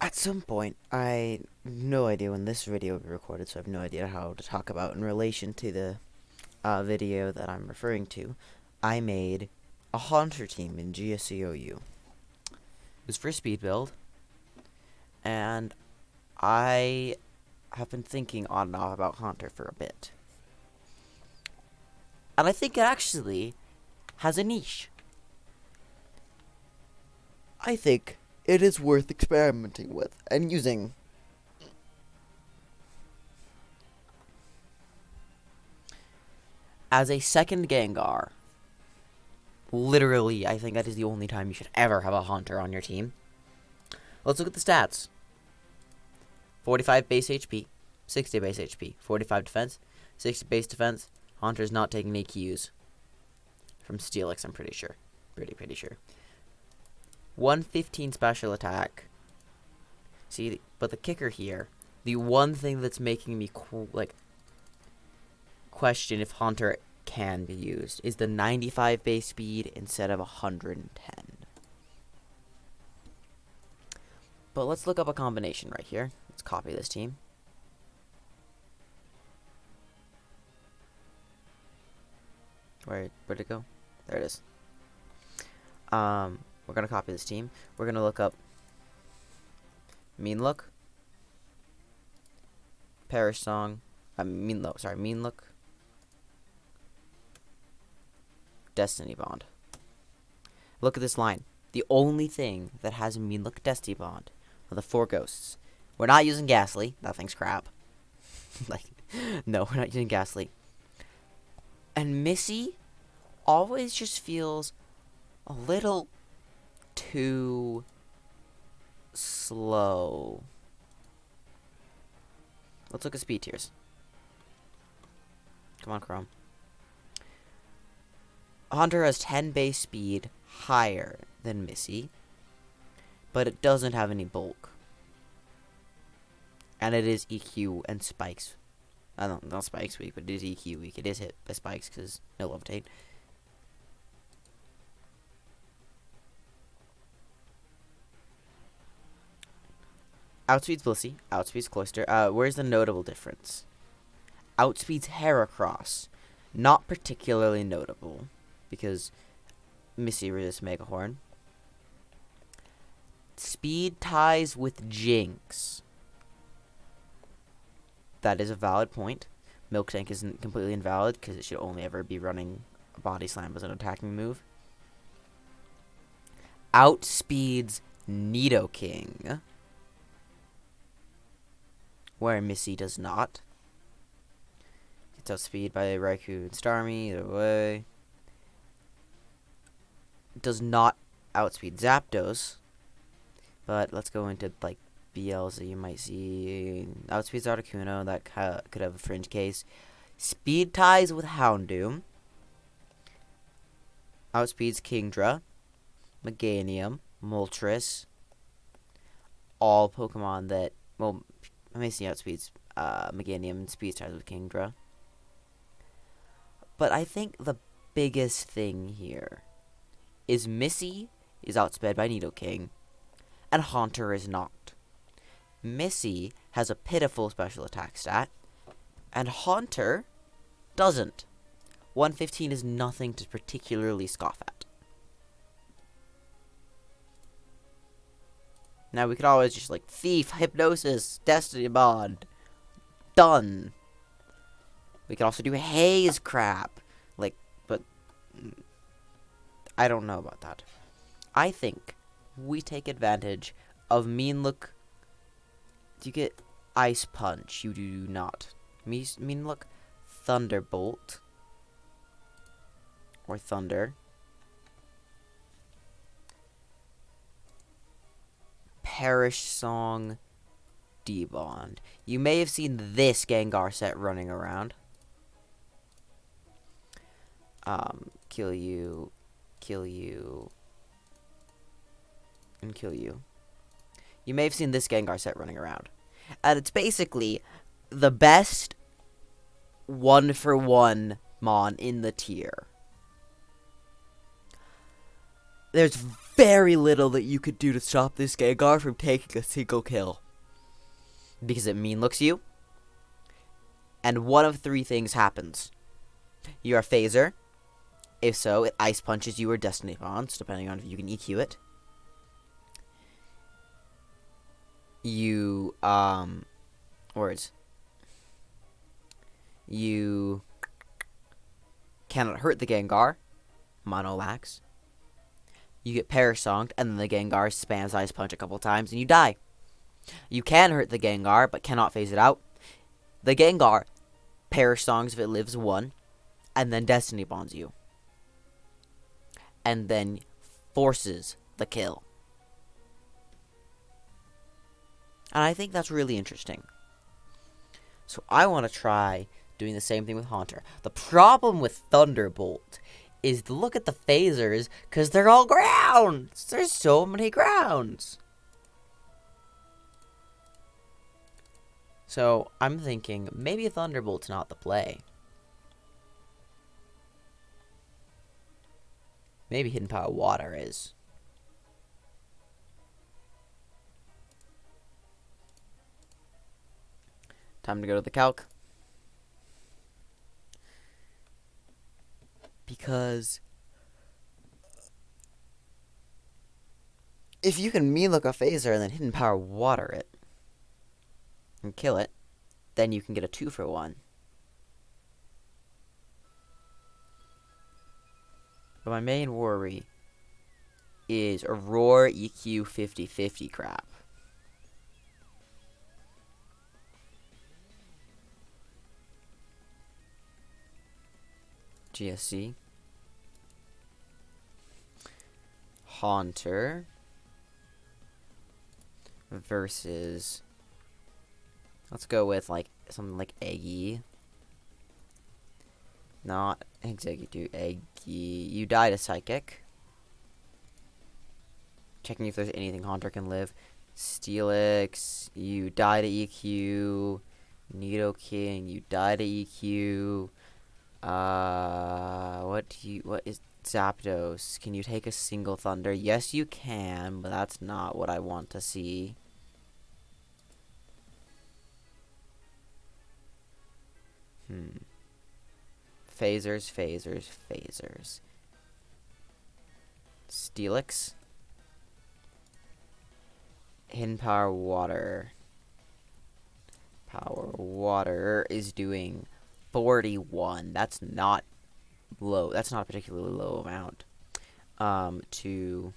At some point, I have no idea when this video will be recorded, so I have no idea how to talk about in relation to the video that I'm referring to. I made a Haunter team in GSC OU. It was for speed build, and I have been thinking on and off about Haunter for a bit. And I think it actually has a niche. I think it is worth experimenting with and using. As a second Gengar, literally, I think that is the only time you should ever have a Haunter on your team. Let's look at the stats. 45 base HP, 60 base HP, 45 defense, 60 base defense. Haunter's not taking any Qs from Steelix, I'm pretty sure. Pretty sure. 115 special attack. See, but the kicker here, the one thing that's making me question if Haunter can be used is the 95 base speed instead of 110. But let's look up a combination right here. Let's copy this team. Where'd it go? There it is. We're gonna copy this team. We're gonna look up Mean Look, Perish Song, Mean Look, Destiny Bond. Look at this line. The only thing that has a Mean Look Destiny Bond are the 4 ghosts. We're not using Ghastly. That thing's crap. No, we're not using Ghastly. And Missy always just feels a little too slow. Let's look at speed tiers. Come on, Chrome. Haunter has 10 base speed higher than Missy, but it doesn't have any bulk. And it is EQ and spikes. Not spikes weak, but it is EQ weak. It is hit by spikes because no levitate. Outspeeds Blissey, outspeeds Cloister. Where's the notable difference? Outspeeds Heracross. Not particularly notable, because Missy resists Mega Horn. Speed ties with Jinx. That is a valid point. Milk Tank isn't completely invalid, because it should only ever be running a Body Slam as an attacking move. Outspeeds Nidoking, where Missy does not. Gets outspeed by Raikou and Starmie, either way. Does not outspeed Zapdos. But let's go into, BLs that you might see. Outspeeds Articuno, that could have a fringe case. Speed ties with Houndoom. Outspeeds Kingdra, Meganium, Moltres. All Pokemon that, well, Missy outspeeds Meganium and speed ties with Kingdra. But I think the biggest thing here is Missy is outsped by Nidoking, and Haunter is not. Missy has a pitiful special attack stat, and Haunter doesn't. 115 is nothing to particularly scoff at. Now, we could always just, Thief, Hypnosis, Destiny Bond. Done. We could also do Haze crap. But I don't know about that. I think we take advantage of Mean Look. Do you get Ice Punch? You do not. Mean Look Thunderbolt. Or Thunder. Perish Song D-Bond. You may have seen this Gengar set running around. Kill you, and kill you. You may have seen this Gengar set running around. And it's basically the best 1-for-1 Mon in the tier. There's very little that you could do to stop this Gengar from taking a single kill. Because it mean looks you. And one of three things happens. You're a phaser. If so, it ice punches you or Destiny Bonds, depending on if you can EQ it. You, words. You cannot hurt the Gengar. Monolax. You get Parasonged, and then the Gengar spams Ice Punch a couple times, and you die. You can hurt the Gengar, but cannot phase it out. The Gengar Parasongs if it lives 1, and then Destiny Bonds you. And then forces the kill. And I think that's really interesting. So I want to try doing the same thing with Haunter. The problem with Thunderbolt is to look at the phasers, because they're all grounds. There's so many grounds. So I'm thinking maybe Thunderbolt's not the play. Maybe Hidden Power Water is. Time to go to the calc. Because if you can look a phaser and then Hidden Power Water it and kill it, then you can get a 2-for-1. But my main worry is a Roar EQ 50-50 crap. GSC Haunter versus, let's go with like something like Eggy. Not Executive Eggy. You died a Psychic. Checking if there's anything Haunter can live. Steelix, you died a EQ. Nidoking, you died a EQ. What is Zapdos? Can you take a single Thunder? Yes, you can, but that's not what I want to see. Phasers. Steelix. Hidden Power Water. Power Water is doing 41. That's not low. That's not a particularly low amount. To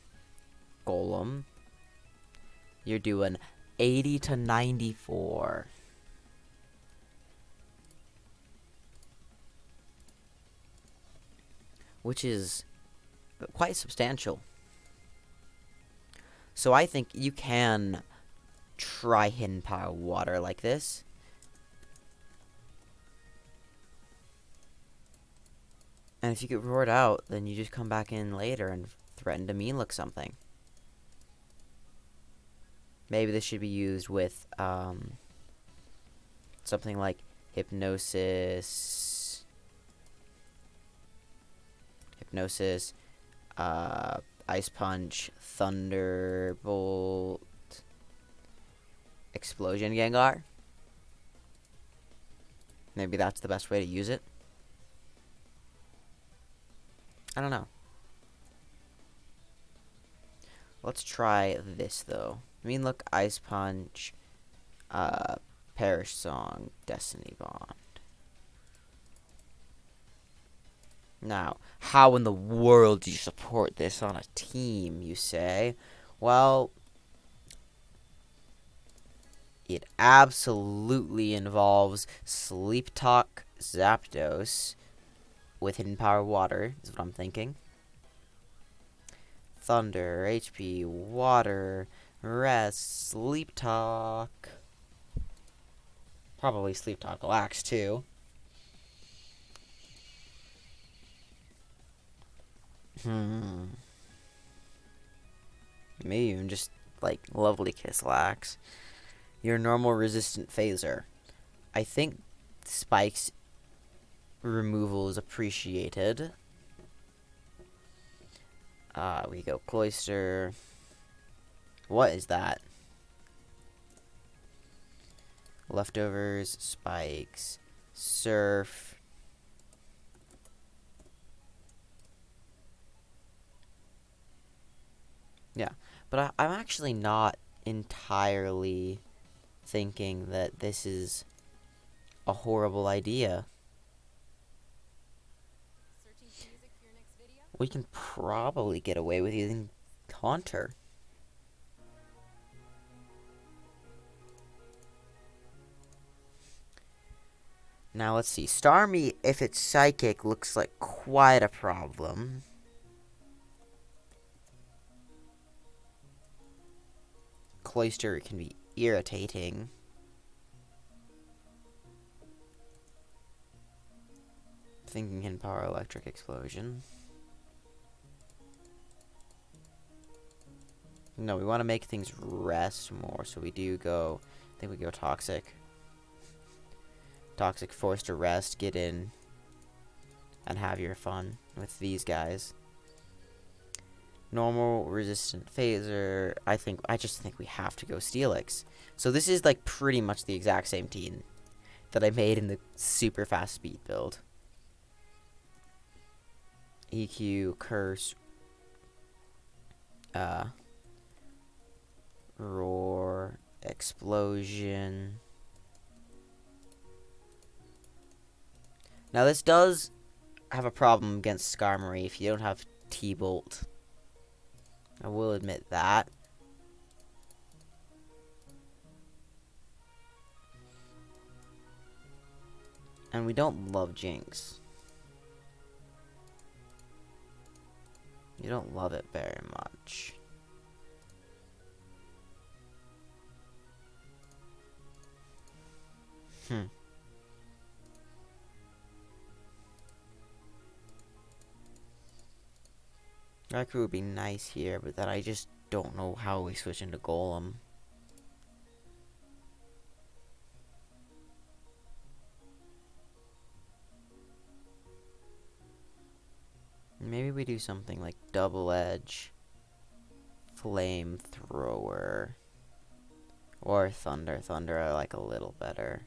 Golem, you're doing 80 to 94. Which is quite substantial. So I think you can try Hidden Power Water like this. And if you get roared out, then you just come back in later and threaten to look something. Maybe this should be used with something like Hypnosis, Ice Punch, Thunderbolt, Explosion Gengar. Maybe that's the best way to use it. I don't know. Let's try this though. Look, Ice Punch, Perish Song, Destiny Bond. Now, how in the world do you support this on a team, you say? Well, it absolutely involves Sleep Talk Zapdos with Hidden Power Water, is what I'm thinking. Thunder, HP, Water, Rest, Sleep Talk. Probably Sleep Talk Relax, too. Maybe even just, like, Lovely Kiss Lax. Your normal resistant phaser. I think Spike's removal is appreciated. We go cloister. What is that? Leftovers, spikes, surf. Yeah, but I'm actually not entirely thinking that this is a horrible idea. We can probably get away with using Haunter. Now let's see. Starmie, if it's psychic, looks like quite a problem. Cloister can be irritating. Thinking can power electric explosion. No, we want to make things rest more, so we do go, I think we go toxic. Toxic, forced to rest, get in, and have your fun with these guys. Normal, resistant phaser. I just think we have to go Steelix. So this is like pretty much the exact same team that I made in the super fast speed build. EQ, curse, roar, explosion. Now this does have a problem against Skarmory if you don't have T-Bolt. I will admit that. And we don't love Jinx. You don't love it very much. Raikou would be nice here, but then I just don't know how we switch into Golem. Maybe we do something like Double Edge, Flamethrower, or Thunder. Thunder I like a little better.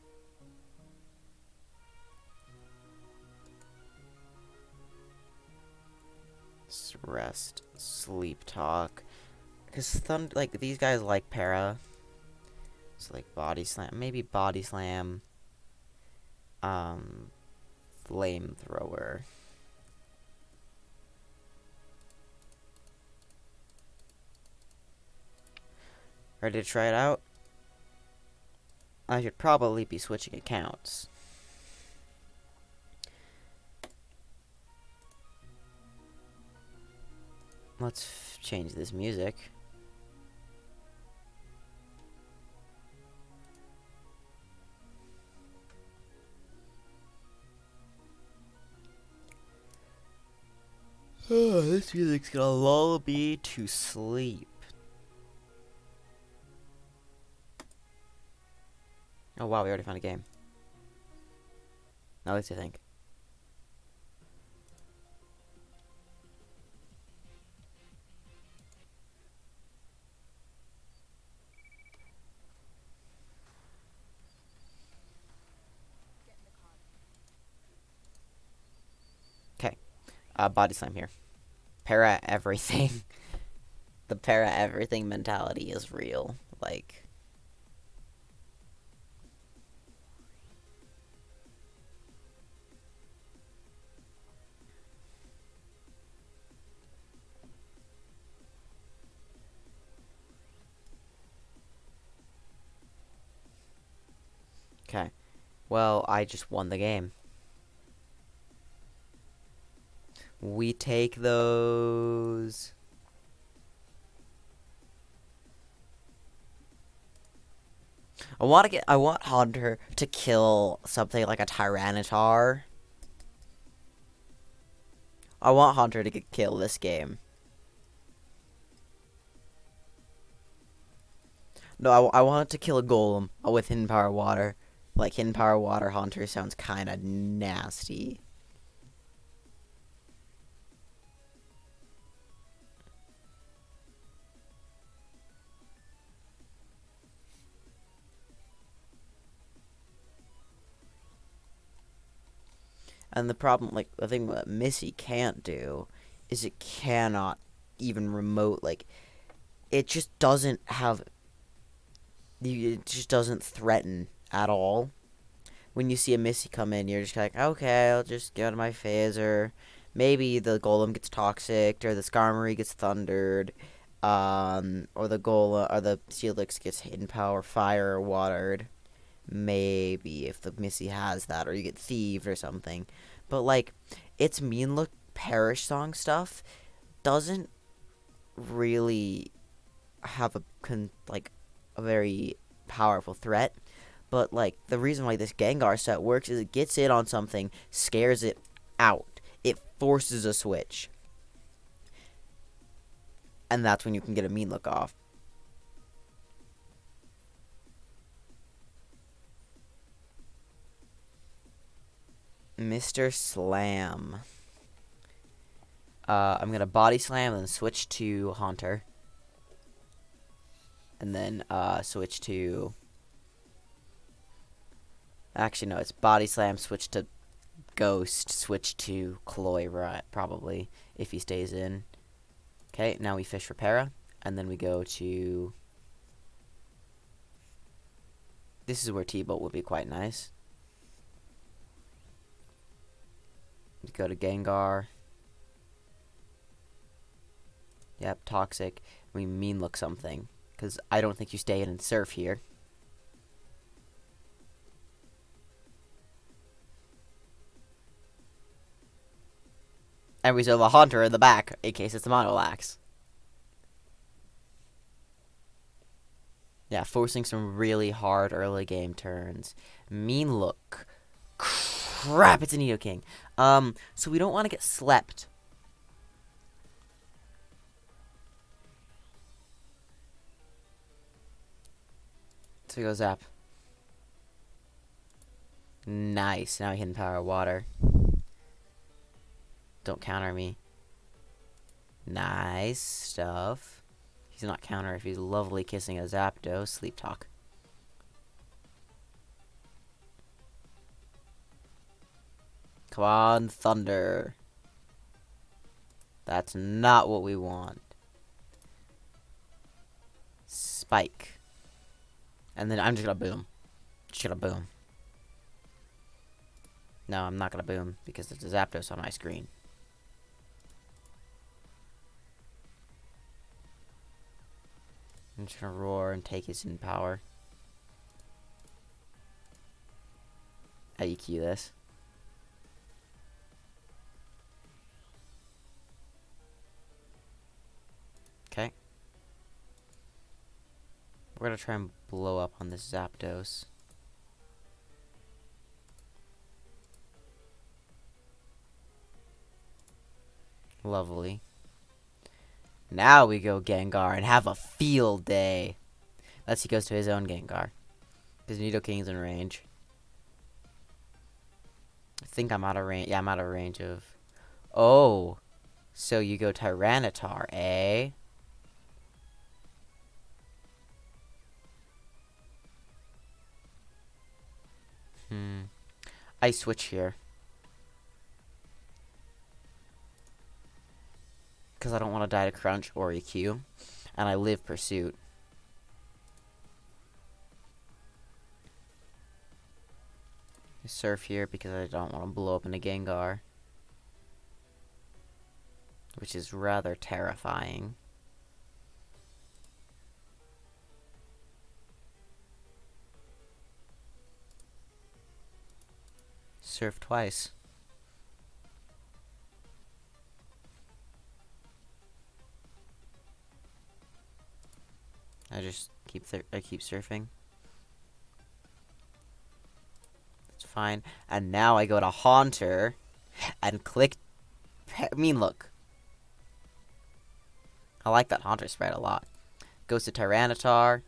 Rest, Sleep Talk, because like these guys like Para, so like Body Slam, maybe Body Slam, Flamethrower. Ready to try it out? I should probably be switching accounts. Let's change this music. Oh, this music's gonna lull me to sleep. Oh wow, we already found a game. Now let's think. Okay, Body Slam here. Para everything. The para everything mentality is real. Like, okay. Well, I just won the game. We take those. I want Hunter to kill something like a Tyranitar. I want Hunter to kill this game. No, I want it to kill a Golem with Hidden Power Water. Like, Hidden Power Water Hunter sounds kind of nasty. And the problem, like, the thing that Missy can't do is it cannot even remote, like, it just doesn't have, it just doesn't threaten at all. When you see a Missy come in, you're just like, okay, I'll just get my phaser. Maybe the golem gets toxic, or the Skarmory gets thundered, or the golem, or the Steelix gets hidden power, fire, or watered. Maybe if the Missy has that, or you get thieved or something. But like, its mean look perish song stuff doesn't really have a very powerful threat. But like, the reason why this Gengar set works is it gets in on something, scares it out. It forces a switch. And that's when you can get a mean look off. Mr. Slam. I'm going to body slam and then switch to Haunter. And then switch to... Actually, no, it's body slam, switch to Ghost, switch to Cloy, right, probably, if he stays in. Okay, now we fish for Para, and then we go to... This is where T-Bolt would be quite nice. We go to Gengar. Yep, Toxic. We mean look something, because I don't think you stay in and surf here. And we still have a Haunter in the back, in case it's a Monolax. Yeah, forcing some really hard early game turns. Mean look. Crap, it's a Nidoking. So we don't want to get slept. So we go Zap. Nice, now we hidden power water. Don't counter me. Nice stuff. He's not counter if he's lovely kissing a Zapdos. Sleep talk. Come on, Thunder. That's not what we want. Spike. And then I'm just gonna boom. Just gonna boom. No, I'm not gonna boom because there's a Zapdos on my screen. I'm just gonna roar and take his in power. EQ this. Okay. We're gonna try and blow up on this Zapdos. Lovely. Now we go Gengar and have a field day. Unless he goes to his own Gengar. Because Nidoking's in range. I think I'm out of range. Yeah, I'm out of range of... Oh. So you go Tyranitar, eh? I switch here. Because I don't want to die to Crunch or EQ. And I live Pursuit. I surf here because I don't want to blow up in a Gengar. Which is rather terrifying. Surf twice. I just keep surfing. It's fine. And now I go to Haunter and click mean look. I like that Haunter spread a lot. Goes to Tyranitar.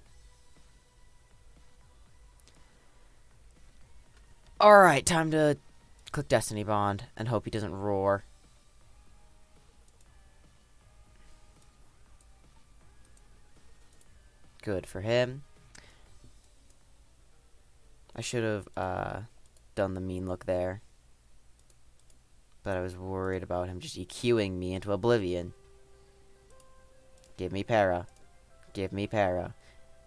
Alright, time to click Destiny Bond and hope he doesn't roar. Good for him. I should have done the mean look there. But I was worried about him just EQing me into oblivion. Give me para. Give me para.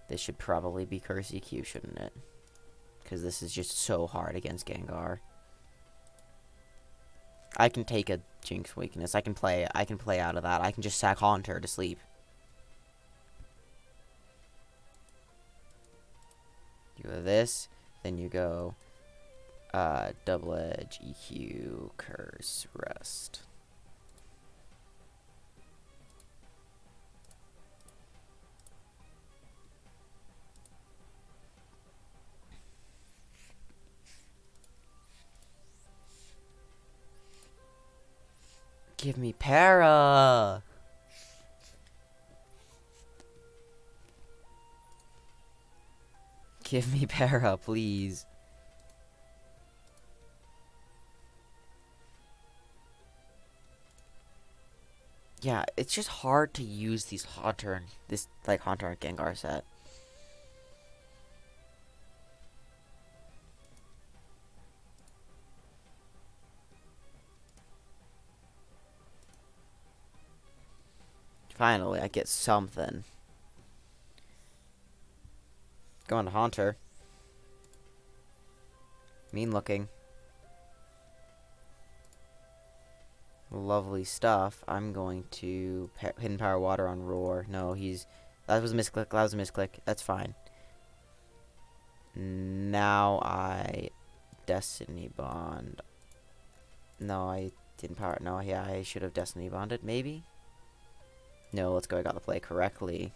This should probably be curse EQ, shouldn't it? Because this is just so hard against Gengar. I can take a Jinx weakness. I can play out of that. I can just sack Haunter to sleep. You go this, then you go double edge, EQ, curse, rest. Give me para! Give me para, please. Yeah, it's just hard to use these Haunter and Haunter and Gengar set. Finally, I get something. Going to Haunter. Mean looking. Lovely stuff. I'm going to Hidden Power Water on Roar. No, that was a misclick. That was a misclick. That's fine. Now I Destiny Bond. No, I didn't power. No, yeah, I should have Destiny Bonded, maybe? No, let's go. I got the play correctly.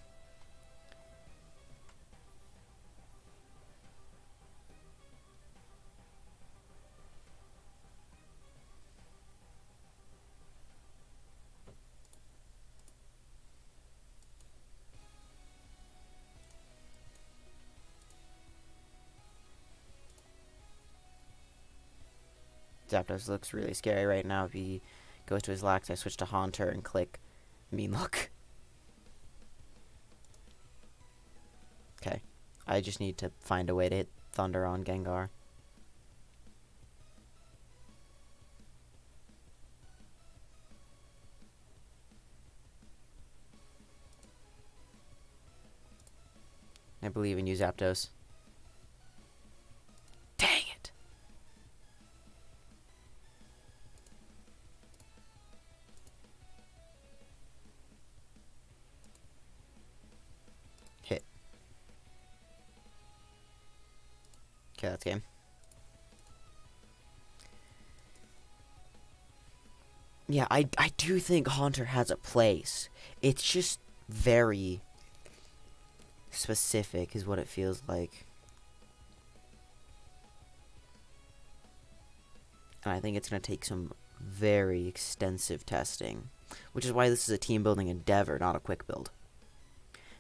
Zapdos looks really scary right now. If he goes to his lax, I switch to Haunter and click Mean Look. Okay. I just need to find a way to hit Thunder on Gengar. I believe in you, Zapdos. Dang it! Hit. Okay, that's game. Yeah, I do think Haunter has a place. It's just very specific is what it feels like. And I think it's going to take some very extensive testing. Which is why this is a team building endeavor, not a quick build.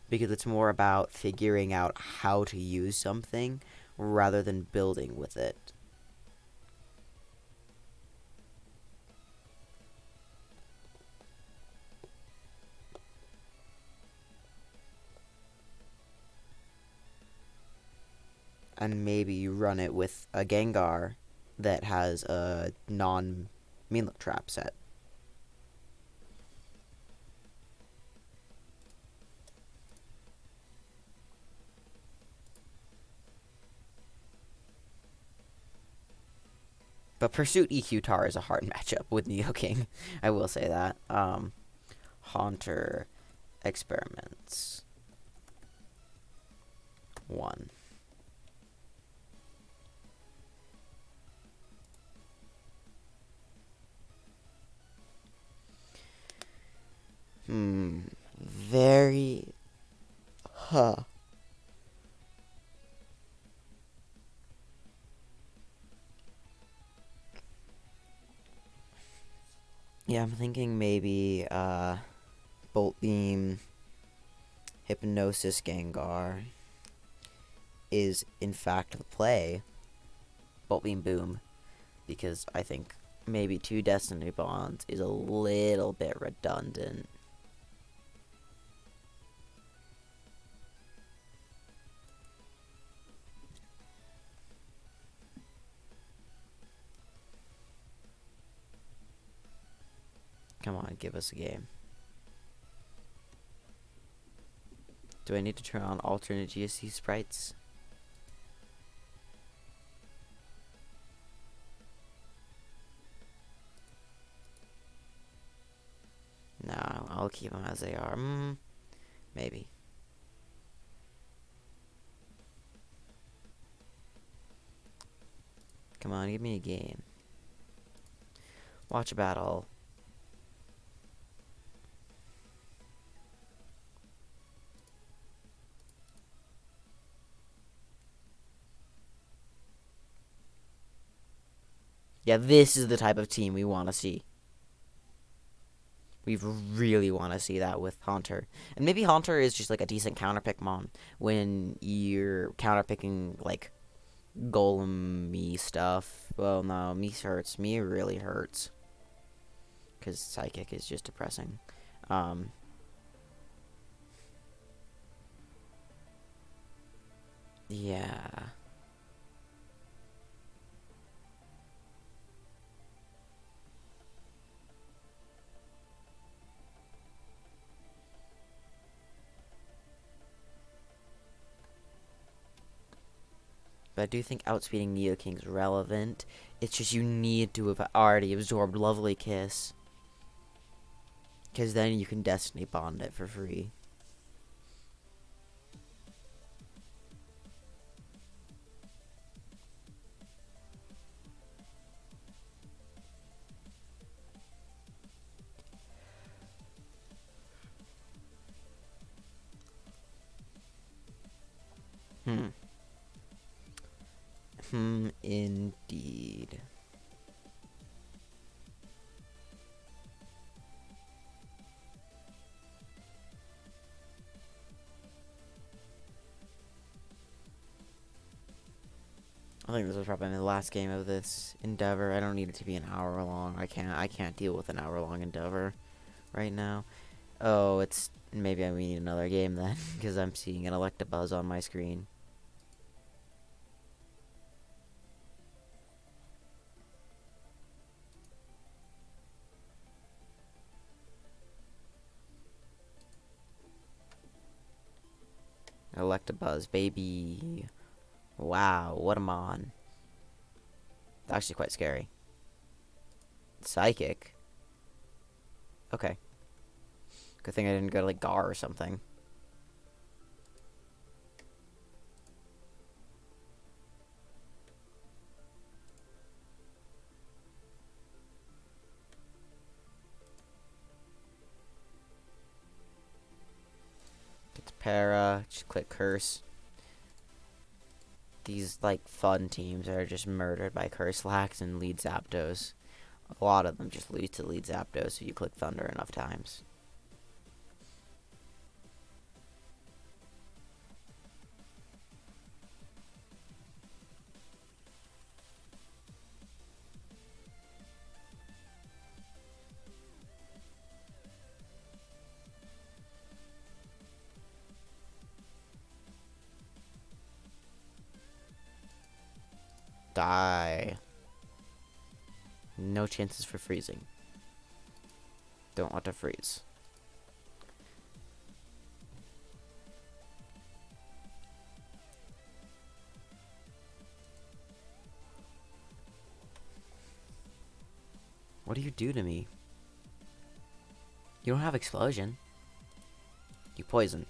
Because it's more about figuring out how to use something rather than building with it. And maybe you run it with a Gengar that has a non-Mean Look trap set. But Pursuit EQ Tar is a hard matchup with Nidoking. I will say that. Haunter Experiments 1. Very... Huh. Yeah, I'm thinking maybe, Bolt Beam, Hypnosis Gengar is, in fact, the play. Bolt Beam Boom. Because I think maybe 2 Destiny Bonds is a little bit redundant. Come on, give us a game. Do I need to turn on alternate GSC sprites? No, I'll keep them as they are. Maybe. Come on, give me a game. Watch a battle. Yeah, this is the type of team we want to see. We really want to see that with Haunter. And maybe Haunter is just like a decent counterpick mon when you're counterpicking like golem-y stuff. Well, no, me hurts. Me really hurts. Because Psychic is just depressing. Yeah. But I do think outspeeding Neo King's relevant. It's just you need to have already absorbed Lovely Kiss. Because then you can Destiny Bond it for free. Indeed. I think this was probably the last game of this endeavor. I don't need it to be an hour long. I can't deal with an hour long endeavor right now. Oh, it's maybe I need another game then, because I'm seeing an Electabuzz on my screen. Electabuzz, baby. Wow, what a mon. It's actually quite scary. Psychic. Okay. Good thing I didn't go to like Gar or something. Get to Para, just click Curse. These like fun teams are just murdered by Curse Lax and Lead Zapdos. A lot of them just lead to Lead Zapdos if you click Thunder enough times. Die. No chances for freezing. Don't want to freeze. What do you do to me? You don't have explosion. You poison.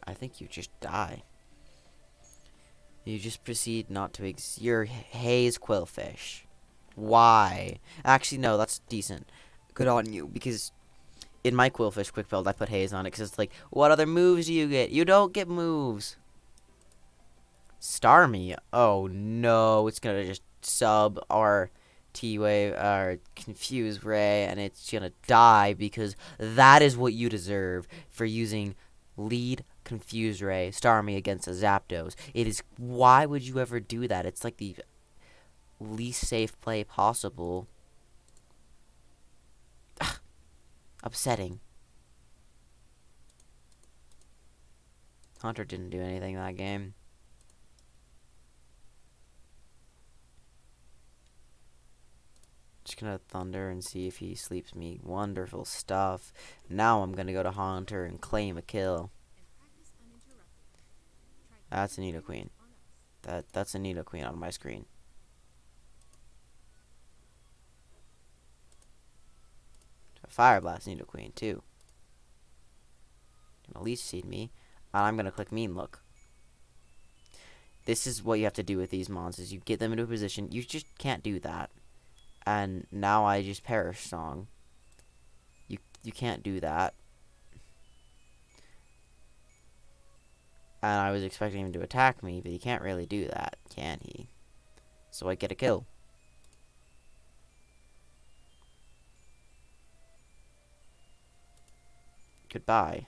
I think you just die. You just proceed not to your Haze Quillfish. Why? Actually, no, that's decent. Good on you, because in my Quillfish quick build, I put Haze on it, because it's like, what other moves do you get? You don't get moves. Starmie? Oh, no. It's going to just sub our T-Wave, our Confuse Ray, and it's going to die, because that is what you deserve for using Lead Confuse Ray Starmie against a Zapdos. It is, why would you ever do that? It's like the least safe play possible. Ugh, upsetting. Hunter didn't do anything that game. Just gonna Thunder and see if he sleeps me. Wonderful stuff. Now I'm gonna go to Hunter and claim a kill. That's a Nido Queen. That's a Nido Queen on my screen. Fire Blast Nido Queen too. Gonna least seed me. And I'm gonna click Mean Look. This is what you have to do with these monsters. You get them into a position. You just can't do that. And now I just Perish Song. You can't do that. And I was expecting him to attack me, but he can't really do that, can he? So I get a kill. Goodbye.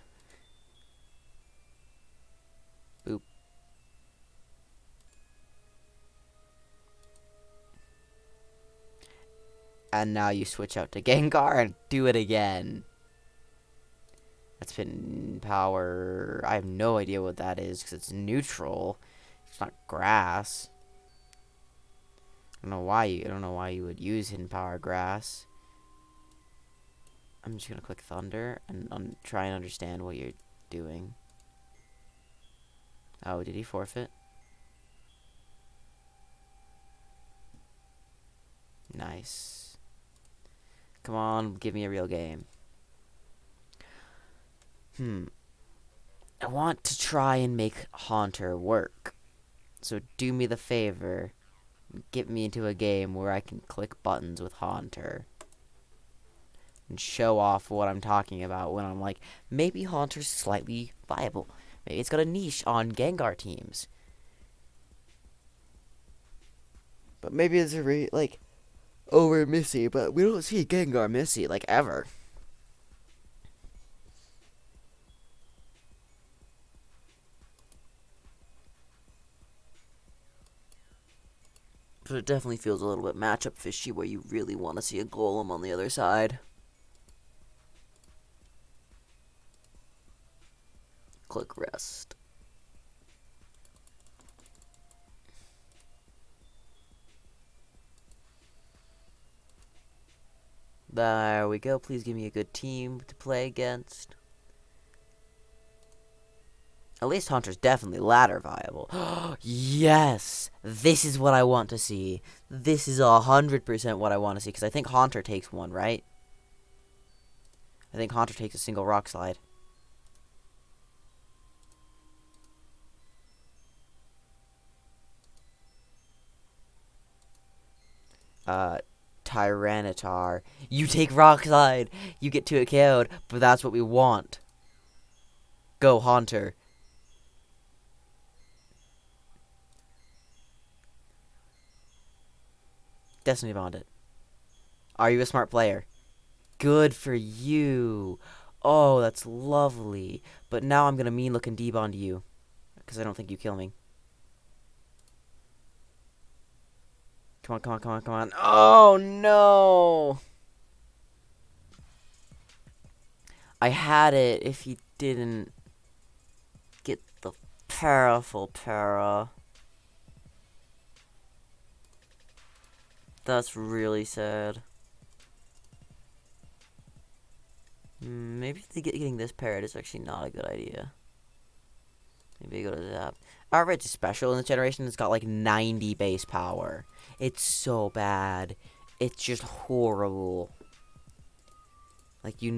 Boop. And now you switch out to Gengar and do it again. That's been power. I have no idea what that is because it's neutral. It's not grass. I don't know why you would use hidden power grass. I'm just gonna click Thunder and try and understand what you're doing. Oh, did he forfeit? Nice. Come on, give me a real game. I want to try and make Haunter work. So do me the favor. Get me into a game where I can click buttons with Haunter. And show off what I'm talking about when I'm like, maybe Haunter's slightly viable. Maybe it's got a niche on Gengar teams. But maybe it's over Missy, but we don't see Gengar Missy, like, ever. But it definitely feels a little bit matchup fishy where you really want to see a Golem on the other side. Click rest. There we go. Please give me a good team to play against. At least Haunter's definitely ladder viable. Yes! This is what I want to see. This is 100% what I want to see. Because I think Haunter takes one, right? I think Haunter takes a single rock slide. Tyranitar. You take rock slide. You get 2 KO'd. But that's what we want. Go, Haunter. Destiny Bond it. Are you a smart player? Good for you. Oh, that's lovely. But now I'm going to mean look and debond you. Because I don't think you kill me. Come on, come on, come on, come on. Oh, no. I had it if he didn't get the powerful para. That's really sad. Maybe getting this parrot is actually not a good idea. Maybe I go to Zap. Our Red Special in this generation has got like 90 base power. It's so bad. It's just horrible. Like, you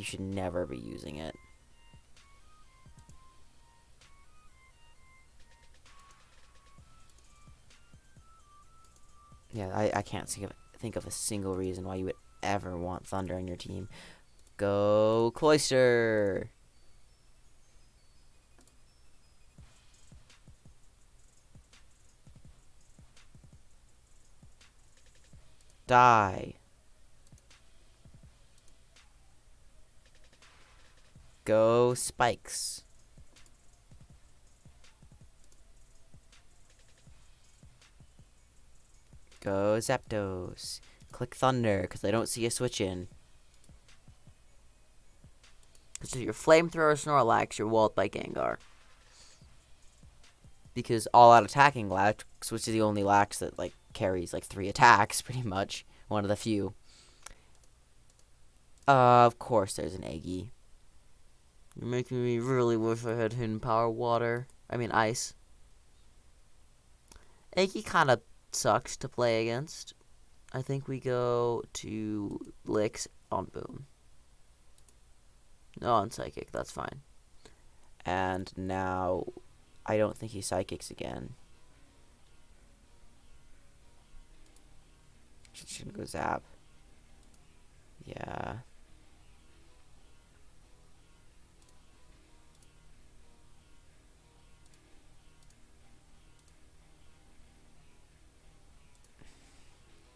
should never be using it. Yeah, I can't think of a single reason why you would ever want Thunder on your team. Go Cloyster! Die. Go Spikes. Go Zapdos. Click Thunder, because I don't see a switch in. Because if your Flamethrower Snorlax, you're walled by Gengar. Because all-out attacking Lax, which is the only Lax that, like, carries, like, 3 attacks, pretty much. One of the few. Of course there's an Eggy. You're making me really wish I had Hidden Power Water. I mean, Ice. Eggy kind of sucks to play against. I think we go to Licks on Boom. No, on Psychic, that's fine. And now, I don't think he Psychics again. Shouldn't go Zap. Yeah.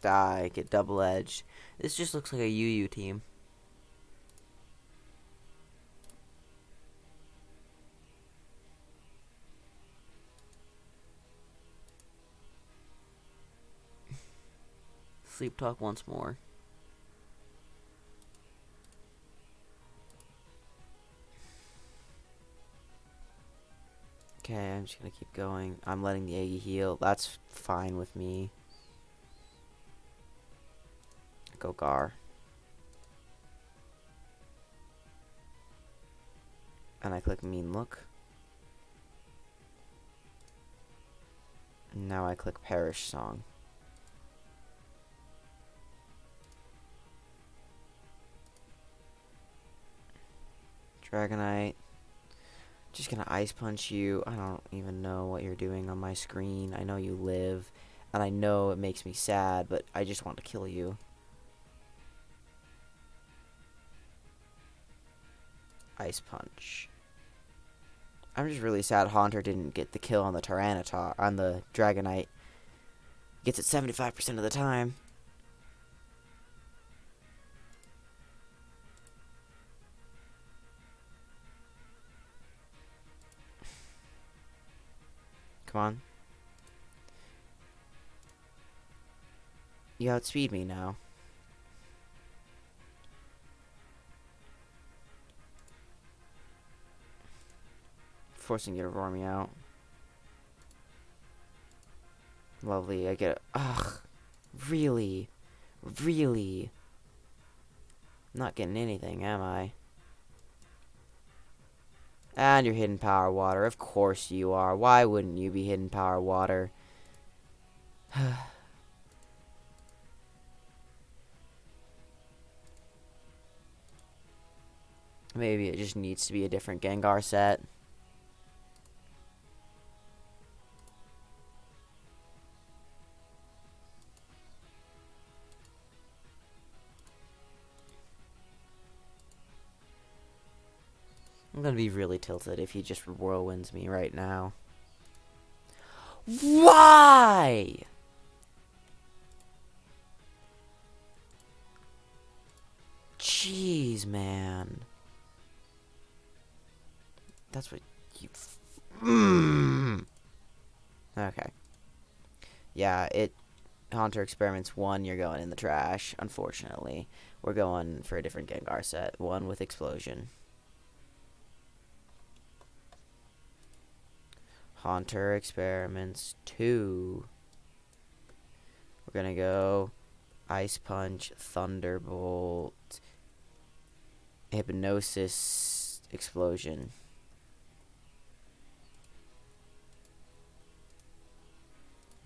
Die, get double edged. This just looks like a UU team. Sleep talk once more. Okay, I'm just gonna keep going. I'm letting the Eggy heal. That's fine with me. Go Gar. And I click Mean Look. And now I click Perish Song. Dragonite. Just gonna Ice Punch you. I don't even know what you're doing on my screen. I know you live. And I know it makes me sad, but I just want to kill you. Ice Punch. I'm just really sad Haunter didn't get the kill on the Tyranitar, on the Dragonite. Gets it 75% of the time. Come on. You outspeed me now. Forcing you to roar me out. Lovely, I get it. Ugh. Really? Really? I'm not getting anything, am I? And you're Hidden Power Water. Of course you are. Why wouldn't you be Hidden Power Water? Maybe it just needs to be a different Gengar set. I'm gonna be really tilted if he just whirlwinds me right now. Why? Jeez, man. That's what you... Okay. Yeah, Haunter Experiments 1, you're going in the trash, unfortunately. We're going for a different Gengar set. One with Explosion. Haunter Experiments 2. We're gonna go Ice Punch, Thunderbolt, Hypnosis, Explosion.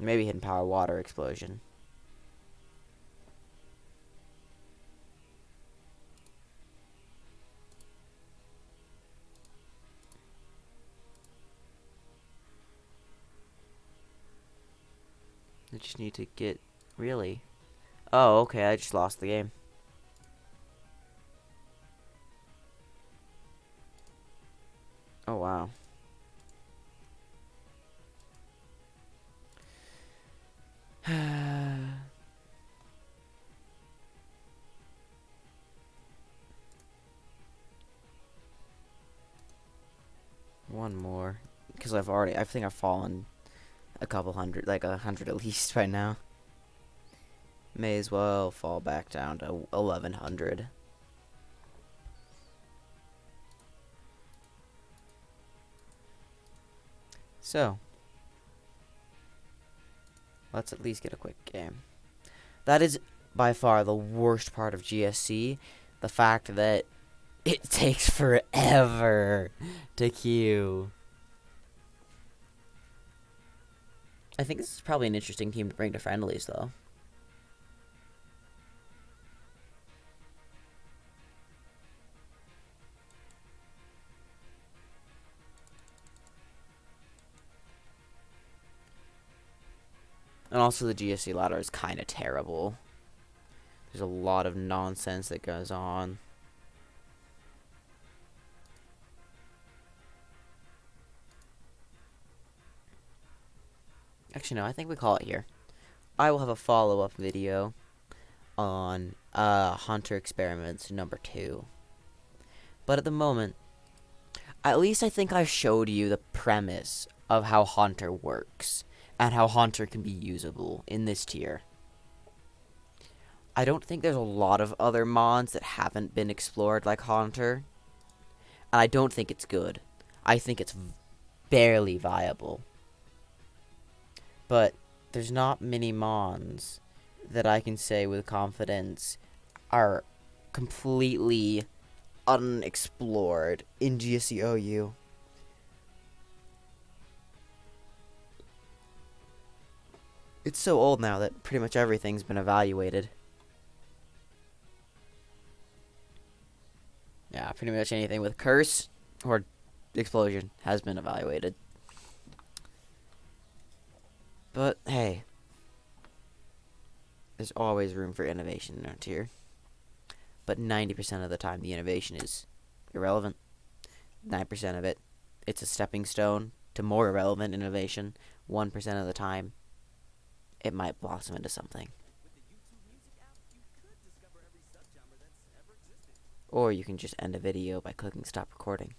Maybe Hidden Power Water Explosion. I just need to get... Really? Oh, okay, I just lost the game. Oh, wow. One more. Because I think I've fallen a couple hundred, like 100 at least by now. May as well fall back down to 1100. So, let's at least get a quick game. That is by far the worst part of GSC. The fact that it takes forever to queue. I think this is probably an interesting team to bring to friendlies, though. And also the GSC ladder is kind of terrible. There's a lot of nonsense that goes on. Actually, no, I think we call it here. I will have a follow-up video on Hunter Experiments number 2. But at the moment, at least I think I showed you the premise of how Hunter works and how Hunter can be usable in this tier. I don't think there's a lot of other mods that haven't been explored like Hunter, and I don't think it's good. I think it's barely viable. But there's not many mods that I can say with confidence are completely unexplored in GSC OU. It's so old now that pretty much everything's been evaluated. Yeah, pretty much anything with curse or explosion has been evaluated. But hey, there's always room for innovation in our tier. But 90% of the time, the innovation is irrelevant. 9% of it, it's a stepping stone to more irrelevant innovation. 1% of the time, it might blossom into something. Or you can just end a video by clicking stop recording.